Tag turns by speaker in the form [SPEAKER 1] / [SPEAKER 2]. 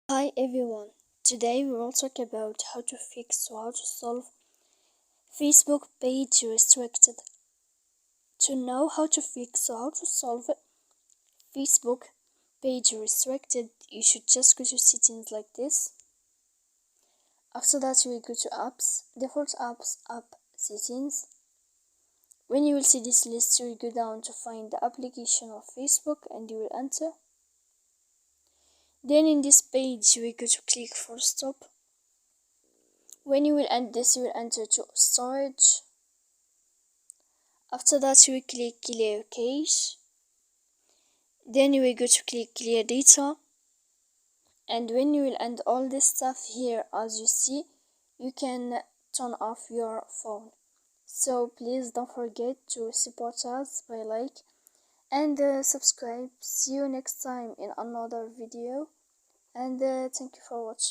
[SPEAKER 1] Hi everyone, today we will talk about how to fix or how to solve Facebook page restricted. To know how to fix or how to solve Facebook page restricted, you should just go to settings like this. After that you will go to apps, default apps, app settings. When you will see this list, you will go down to find the application of Facebook and you will enter. Then in this page you will go to click for stop. When you will end this, you will enter to storage. After that you will click clear cache. Then you will go to click clear data. And when you will end all this stuff here, as you see, you can turn off your phone. So please don't forget to support us by like and subscribe. See you next time in another video, and thank you for watching.